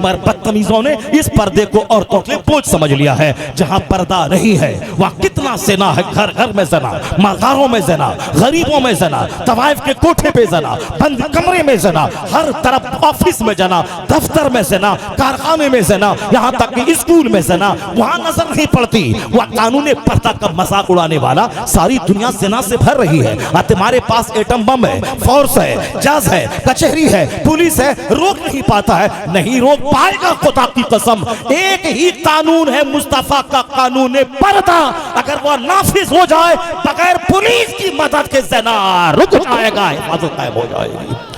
मगर बदतमीजों ने इस पर्दे को औरतों के बोझ समझ लिया है। जहां पर्दा नहीं है वहां कितना ज़िना है, घर घर में ज़िना, मज़ारों में ज़िना, गरीबों में ज़िना, तवाइफ के कोठे पे ज़िना, बंद कमरे में ज़िना, हर तरफ ऑफिस में ज़िना, दफ्तर में ज़िना, कारखाने में ज़िना, यहाँ तक कि स्कूल में ज़िना। वहां नजर नहीं पड़ती। वह कानून पर्दा का मजाक उड़ाने वाला सारी दुनिया ज़िना से भर रही है। तुम्हारे पास एटम बम है, फोर्स है, जज है, कचहरी है, पुलिस है, रोक नहीं पाता है। नहीं रोक पाएगा खुदा की कसम। एक ही कानून है मुस्तफा का, कानून पर्दा। अगर वह नाफिज हो जाए बगैर पुलिस की मदद के ज़िना रुक जाएगा, हिफाजत कायम हो जाएगी।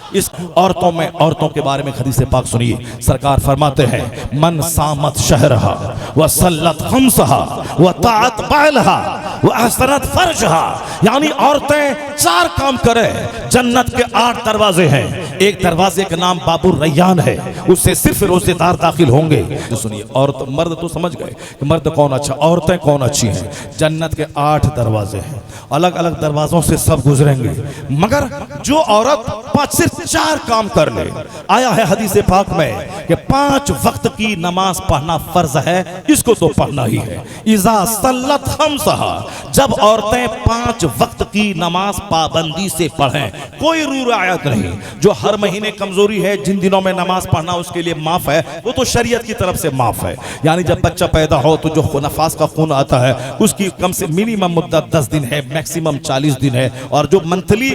इस औरतों के बारे में हदीस पाक सुनिए। सरकार फरमाते हैं मन सामत शहरहा व सल्लत खम्सहा व ताअत बालहा व अहसनत फर्जहा, यानी औरतें 4 काम करें। जन्नत के 8 दरवाजे हैं। एक दरवाजे का नाम बाबुर रैयान है, उससे सिर्फ रोजेदार दाखिल होंगे। तो सुनिए, औरत मर्द तो समझ गए कि मर्द कौन अच्छा, औरतें कौन अच्छी हैं। जन्नत के 8 दरवाजे हैं, अलग अलग दरवाजों से सब गुजरेंगे, मगर जो औरत सिर्फ 4 काम कर ले। आया है हदीस पाक में कि 5 वक्त की नमाज पढ़ना फर्ज है, इसको तो पढ़ना ही है। इज़ा सल्लत खम्सहा, जब औरतें 5 वक्त की नमाज पाबंदी से पढ़ें, कोई रुआयत नहीं। जो हर महीने कमजोरी है, जिन दिनों में नमाज पढ़ना उसके लिए माफ है, वो तो शरीयत की तरफ से माफ है। यानी जब बच्चा पैदा हो तो जो नफास का खून आता है उसकी कम से मिनिमम मुद्दत 10 दिन है, मैक्सिमम 40 दिन है। और जो मंथली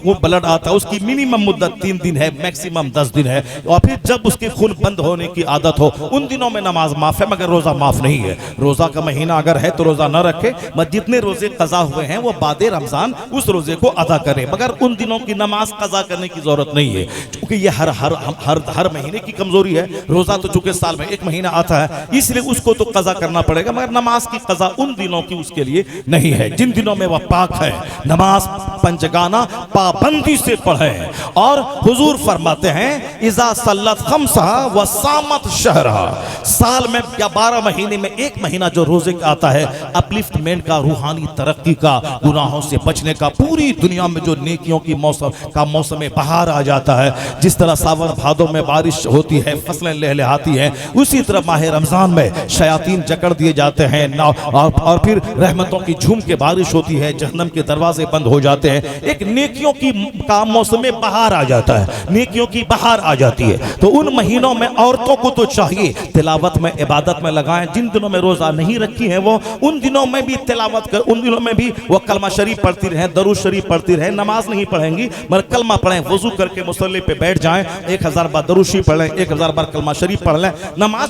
वो ब्लड आता है उसकी मिनिमम मुद्दत 3 दिन है, मैक्सिमम 10 दिन है। और फिर जब उसके खून बंद होने की आदत हो उन दिनों में नमाज माफ है, मगर रोजा माफ नहीं है। रोजा का महीना अगर है तो रोजा न रखे, मगर जितने रोजे कजा हुए हैं वो बाद रमजान उस रोजे को अदा करे, मगर उन दिनों की नमाज कजा करने की जरूरत नहीं है, क्योंकि ये हर महीने की कमजोरी है। रोजा तो चूंकि साल में 1 महीना आता है, इसलिए उसको तो कजा करना पड़ेगा, मगर नमाज की कजा उन दिनों की उसके लिए नहीं है जिन दिनों में वह पाक है। नमाज पंचगाना पाबंदी से पढ़े। और हुजूर फरमाते हैं इज़ा सल्लत खम्सहा व सामत शहरहा, साल में या 12 महीने में 1 महीना जो रोजे का आता है, अपलिफ्टमेंट का, रूहानी तरक्की का, गुनाहों से बचने का, पूरी दुनिया में जो नेकियों की मौसम में बहार आ जाता है। जिस तरह सावन भादों में बारिश होती है, फसलें लहलहाती हैं, उसी तरह माह रमजान में शयातीन जकड़ दिए जाते हैं और फिर रहमतों की झूम के बारिश होती है, जहन्नम के दरवाजे बंद हो जाते हैं। एक नेकियों की का मौसम में बहार आ जाता है, नेकियों की बहार आ जाती है। तो उन महीनों में औरतों को तो चाहिए तिलावत में, इबादत में लगाएं। जिन दिनों में रोजा नहीं रखी है वो उन दिनों में भी तिलावत कर, उन दिनों में भी वो कलमा शरीफ पढ़ती रहें, दरूद शरीफ पढ़ती रहें। नमाज नहीं पढ़ेंगी मगर कलमा पढ़ें, वजू करके मुसल्ले पे बैठ जाएं, 1000 बार दरूद शरीफ पढ़ लें, 1000 बार कलमा शरीफ पढ़ लें। नमाज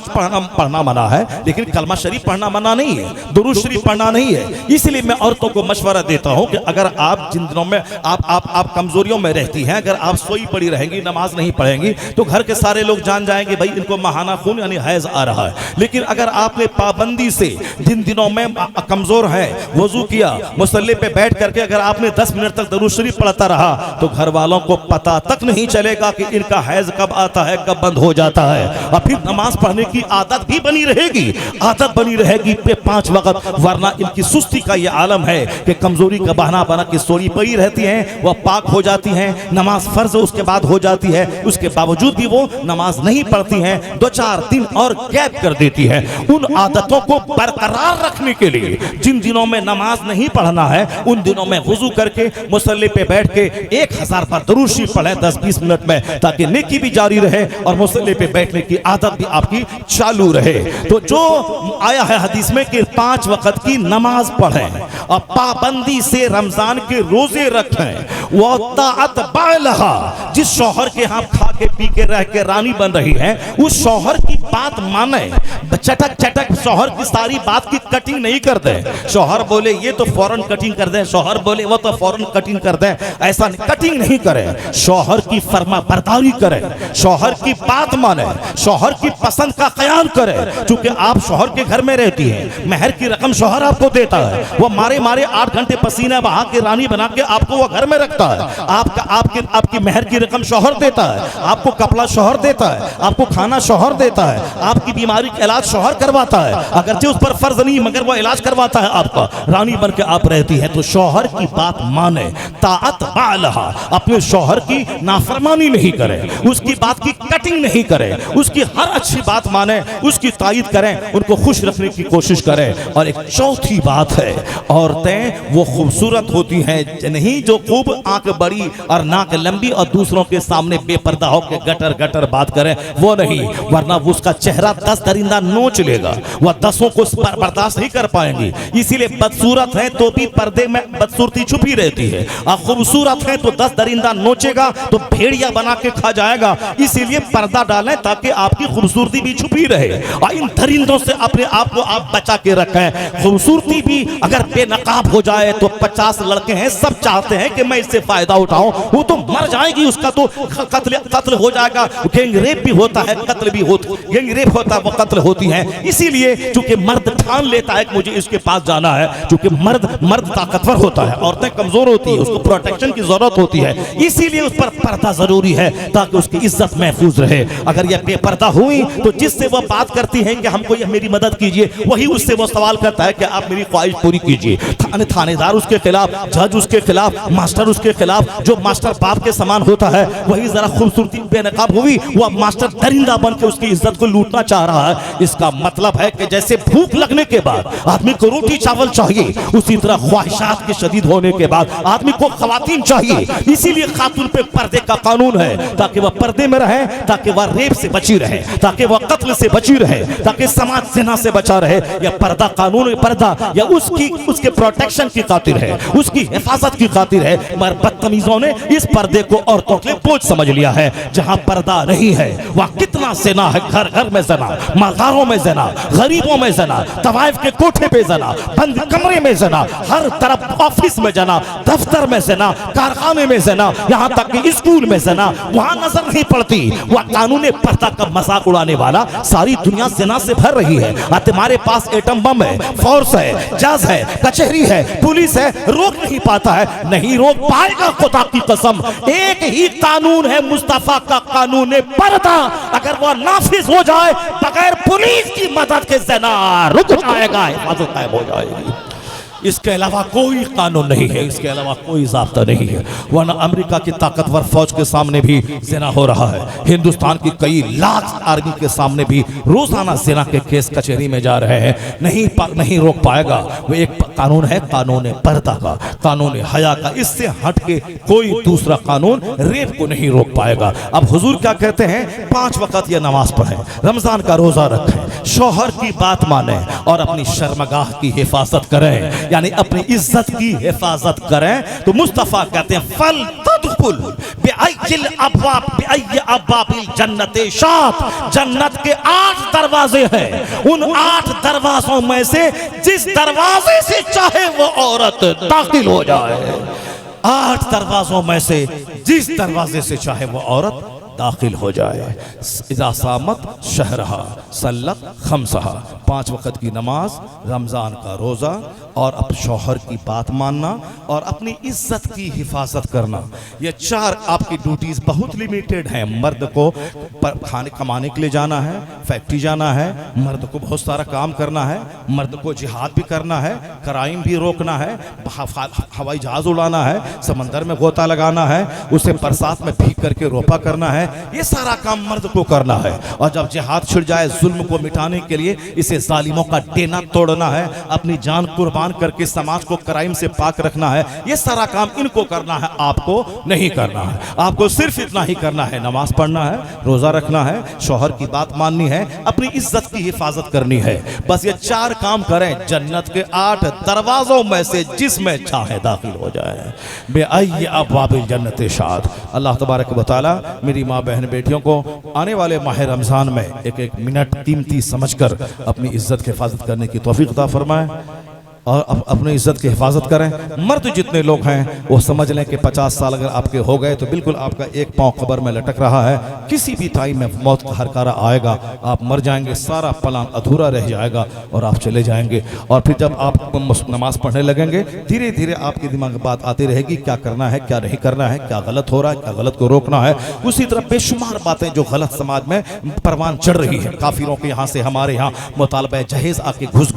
पढ़ना मना है, लेकिन कलमा शरीफ पढ़ना मना नहीं है, दरूद शरीफ पढ़ना नहीं है। इसलिए मैं औरतों को मशवरा देता हूं कि अगर आप जिन दिनों में आप कमजोरियों में रहती हैं, अगर आप सोई पड़ी रहेंगी, नमाज नहीं पढ़ेंगी, तो घर के सारे लोग जान जाएंगे भाई इनको महाना खून यानी हैज आ रहा है। लेकिन अगर आपने पाबंदी से जिन दिनों में कमजोर है वजू किया, मुसल्ले पे बैठ करके अगर आपने 10 मिनट तक दरूद शरीफ पढ़ता रहा, तो घर वालों को पता तक नहीं चलेगा कि इनका हैज कब आता है, कब बंद हो जाता है। और फिर नमाज पढ़ने की आदत भी बनी रहेगी, आदत बनी रहेगी 5 वक्त। वरना इनकी सुस्ती का ये आलम है कि कमजोरी का बहाना बना के सोई पड़ी रहती हैं, वह पाक हो जाती हैं, नमाज फर्ज उसके बाद हो जाती है, उसके बावजूद भी वो नमाज नहीं पढ़ती हैं, 2-4 दिन और गैप कर देती है। उन आदतों को बरकरार रखने के लिए जिन दिनों में नमाज नहीं पढ़ना है उन दिनों में वुजू करके मुसल्ले पे बैठ के 1000 बार दरूद शरीफ पढ़ें 10-20 मिनट में, ताकि नेकी भी जारी रहे और मुसल्ले पे बैठने की आदत भी आपकी चालू रहे। तो जो आया है हदीस में कि 5 वक्त की नमाज पढ़ें और पाबंदी से रमजान के रोजे रखें। वो ताअत बालहा, जिस शौहर के यहाँ खा के पी के रह के रानी बन रही है, उस शौहर की बात माने। चटक चटक शौहर की सारी बात की कटिंग नहीं कर दे। शौहर बोले ये तो फौरन कटिंग कर दे, शौहर बोले वो तो फौरन कटिंग कर दे, ऐसा कटिंग नहीं करे। शौहर की फरमा बरदारी करे, शौहर की बात माने, शौहर की पसंद का ख्याल करे। चूंकि आप शौहर के घर में रहती हैं, महर की रकम शौहर आपको देता है, वो मारे 8 घंटे पसीना बहा के रानी बना के आपको वो घर में रखता देता है, आपकी मेहर की रकम शौहर देता है, आपको कपड़ा शौहर देता है, आपको खाना शौहर देता है, आपकी बीमारी का इलाज शौहर करवाता है, अगरचे उस पर फर्ज नहीं मगर वो इलाज करवाता है आपका, रानी बन के आप रहती है। तो शौहर की बात माने, ताअत बालहा, अपने शौहर की नाफरमानी नहीं करे, उसकी बात की कटिंग नहीं करे, उसकी हर अच्छी बात माने, उसकी तायीद करें, उनको खुश रखने की कोशिश करें। और एक चौथी बात है, औरतें वो खूबसूरत होती हैं नहीं जो खूब आंख बड़ी और नाक लंबी और दूसरों के सामने बेपर्दा होकर गटर गटर बात करें, वो नहीं, वरना उसका चेहरा 10 दरिंदा नोच लेगा, वह 10 को बर्दाश्त नहीं कर पाएंगी। इसीलिए बदसूरत है तो भी पर्दे में बदसूरती छुपी रहती है, और खूबसूरत है तो 10 दरिंदा नोचेगा तो भेड़िया बना के खा जाएगा। इसीलिए पर्दा डालें ताकि आपकी खूबसूरती भी छुपी रहे, और इन दरिंदों से अपने आप को आप बचा के रखें। खूबसूरती भी अगर बेनकाब हो जाए तो 50 लड़के हैं सब चाहते हैं कि मैं इससे फायदा उठाऊं, वो तो मर जाएगी, उसका तो कत्ल हो जाएगा। गैंग रेप भी होता है, कत्ल भी होता, गैंग रेप होता है, वो कत्ल होती है। इसीलिए चूंकि मर्द ठान लेता है कि मुझे इसके पास जाना है, चूंकि मर्द ताकतवर होता है, औरतें कमजोर होती है, उसको प्रोटेक्शन की जरूरत होती है, इसीलिए उस पर पर्दा जरूरी है ताकि उसकी इज्जत महफूज रहे। अगर यह बेपर्दा हुई तो जिससे वह बात करती है कि हमको यह मेरी मदद कीजिए, वही उससे वो सवाल करता है कि आप मेरी ख्वाहिश पूरी कीजिए। थानेदार उसके खिलाफ, जज उसके खिलाफ, मास्टर उसके खिलाफ, जो मास्टर बाप के समान होता है, वही जरा खूबसूरती बेनकाब हुई, वह मास्टर दरिंदा बन के उसकी इज्जत को लूटना चाह रहा है। इसका मतलब है कि जैसे भूख लगने के बाद आदमी को रोटी चावल चाहिए, उसी तरह ख्वाहिशात के शदीद होने के बाद आदमी को खवातीन चाहिए। इसीलिए खातून पे पर्दे का कानून है ताकि वह पर्दे में रहे, ताकि वह रेप से बची रहे, ताकि वह कत्ल से बची रहे, ताकि समाज जिना से बचा रहे। यह पर्दा कानून, पर्दा या उसके प्रोटेक्शन की खातिर है, उसकी हिफाजत की खातिर है। मगर बदतमीजों ने इस पर्दे को औरतों के लिए बोझ समझ लिया है। जहां पर्दा नहीं है वहां कितना ज़िना है, घर घर में ज़िना, मज़ारों में ज़िना, गरीबों में ज़िना, तवाइफ के कोठे पे ज़िना, बंद कमरे में ज़िना, हर तरफ ऑफिस में ज़िना, दफ्तर में ज़िना, कारखाने में ज़िना, यहाँ तक कि स्कूल में ज़िना, वहां नजर नहीं पड़ती। वह कानून पर्दा का मजाक उड़ाने वाला सारी दुनिया ज़िना से भर रही है। तुम्हारे पास एटम बम है, फोर्स है, जज है, कचहरी है, पुलिस है, रोक नहीं पाता है, नहीं रोक पाएगा खुदा की कसम। एक ही कानून है मुस्तफा का कानून पर्दा, अगर वह नाफिज हो जाए बगैर पुलिस की मदद के ज़िना रुक जाएगा, हिफाजत कायम हो जाएगी। इसके अलावा कोई कानून नहीं है, इसके अलावा कोई ज़ाब्ता नहीं है। वरना अमेरिका की ताकतवर फौज के सामने भी ज़िना हो रहा है, हिंदुस्तान की कई लाख आर्मी के सामने भी रोजाना ज़िना के केस कचहरी में जा रहे हैं, नहीं रोक पाएगा। वो एक कानून है, कानून पर्दा का, कानून हया का। इससे हट के कोई दूसरा कानून रेप को नहीं रोक पाएगा। अब हुजूर क्या कहते हैं, 5 वक्त ये नमाज पढ़ें, रमजान का रोजा रखें, शौहर की बात माने और अपनी शर्मगाह की हिफाजत करें, यानी अपनी इज्जत की हिफाजत करें। तो मुस्तफा कहते हैं फल तदखुल बिअय्यिल अब्वाब बिअय्यि अब्वाबिल जन्नते शात, जन्नत के 8 दरवाजे हैं, उन 8 दरवाजों में से जिस दरवाजे से चाहे वो औरत दाखिल हो जाए। 8 दरवाजों में से जिस दरवाजे से चाहे वो औरत दाखिल हो जाए। इज़ा सामत शहरहा सल्लत खमसहा, 5 वक्त की नमाज, रमज़ान का रोज़ा और अब शौहर की बात मानना और अपनी इज्जत की हिफाजत करना, ये 4 आपकी ड्यूटीज़ बहुत लिमिटेड हैं। मर्द को खाने कमाने के लिए जाना है, फैक्ट्री जाना है, मर्द को बहुत सारा काम करना है, मर्द को जिहाद भी करना है, क्राइम भी रोकना है, हवाई जहाज़ उड़ाना है, समंदर में गोता लगाना है, उसे बरसात में भीग करके रोपा करना है, ये सारा काम मर्द को करना है। और जब जिहाद छिड़ जाए जुल्म को मिटाने के लिए इसे जालिमों का डेना तोड़ना है, अपनी जान कुर्बान करके समाज को क्राइम से पाक रखना है, ये सारा काम इनको करना है, आपको नहीं करना है। आपको सिर्फ इतना ही करना है, नमाज पढ़ना है, रोजा रखना है, शौहर की बात माननी है, अपनी इज्जत की हिफाजत करनी है। बस ये 4 काम करें, जन्नत के 8 दरवाजों में से जिसमें चाहे दाखिल हो जाए। बेअय्यि अब्वाबिल जन्नते शात। अल्लाह तबारक व तआला मेरी माँ बहन बेटियों को आने वाले माह रमज़ान में एक एक मिनट कीमती समझकर अपनी इज्जत की हिफाजत करने की तौफीक अता फरमाए। और अपनी इज्जत की हिफाजत करें। मर्द जितने लोग हैं वो समझ लें कि 50 साल अगर आपके हो गए तो बिल्कुल आपका एक पांव कब्र में लटक रहा है। किसी भी टाइम में मौत का हरकारा आएगा, आप मर जाएंगे, सारा प्लान अधूरा रह जाएगा और आप चले जाएंगे। और फिर जब आप नमाज पढ़ने लगेंगे, धीरे धीरे आपके दिमाग में बात आती रहेगी क्या करना है, क्या नहीं करना है, क्या गलत हो रहा है, क्या गलत को रोकना है। उसी तरह बेशुमार बातें जो गलत समाज में परवान चढ़ रही है। काफिरों के यहाँ से हमारे यहाँ मुतालबा जहेज आके घुस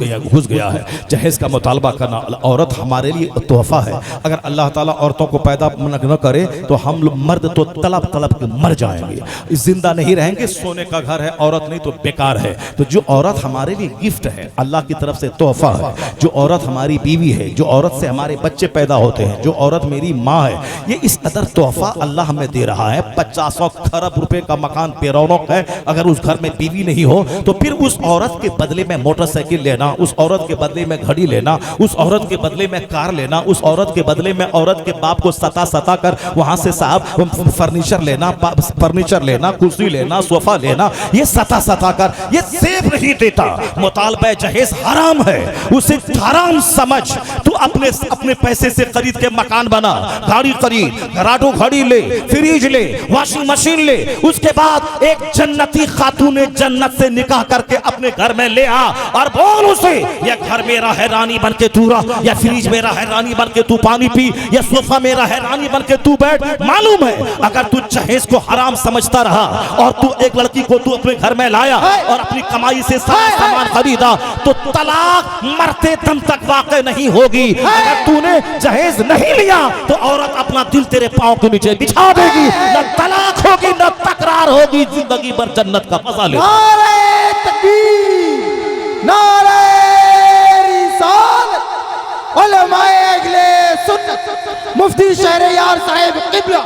गया है। जहेज का मुतालबा करना, औरत हमारे लिए तोहफा है। अगर अल्लाह ताला औरतों को पैदा न करे तो हम लोग मर्द तो तलब के मर जाएंगे, जिंदा नहीं रहेंगे। सोने का घर है, औरत नहीं तो बेकार है। तो जो औरत हमारे लिए गिफ्ट है, अल्लाह की तरफ से तोहफा है, जो औरत हमारी बीवी है, जो औरत से हमारे बच्चे पैदा होते हैं, जो औरत मेरी माँ है, ये इस कदर तोहफा अल्लाह हमें दे रहा है। 50 खरब रुपए का मकान बेरौनक है। अगर उस घर में बीवी नहीं हो तो फिर उस औरत के बदले में मोटरसाइकिल लेना, उस औरत के बदले में घड़ी लेना, उस औरत के बदले में कार लेना, उस औरत के बदले में औरत के बाप को सता कर वहां से साहब फर्नीचर लेना, कुर्सी लेना, सोफा लेना, ये सता कर ये सेब नहीं देता। मुतालबा जहेज हराम है, उसे हराम समझ। तू अपने पैसे से खरीद के मकान बना, गाड़ी खरीद, घराटो घड़ी ले, फ्रिज ले, वॉशिंग मशीन ले, उसके बाद एक जन्नती खातून जन्नत से निकाह करके अपने घर में ले आ और बोल उसे ये घर मेरा है, रानी बन के तू रह, या फ्रिज मेरा है, रानी बन के तू पानी पी, या सोफा मेरा है, रानी बन के तू बैठ। मालूम है अगर तू जहेज को हराम समझता रहा और तू एक लड़की को तू अपने घर में लाया और अपनी कमाई से सारा सामान खरीदा तो तलाक मरते दम तक वाक़ई नहीं होगी। अगर तूने जहेज नहीं लिया तो औरत अपना दिल तेरे पांव के नीचे बिछा देगी, न तलाक होगी न तकरार होगी, जिंदगी भर जन्नत का मजा ले। नारे तकबीर, नारे रिसालत, उलमाए अहले सुन्नत, मुफ्ती शहरयार साहिब क़िबला,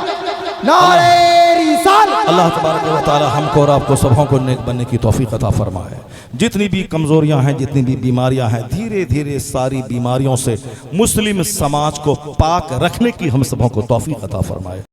नारे रिसालत। अल्लाह तबारक व तआला हमको और आपको सबों को नेक बनने की तौफीक अता फरमाए। जितनी भी कमजोरियां हैं, जितनी भी बीमारियां हैं, धीरे धीरे सारी बीमारियों से मुस्लिम समाज को पाक रखने की हम सबों को तौफीक अता फरमाए।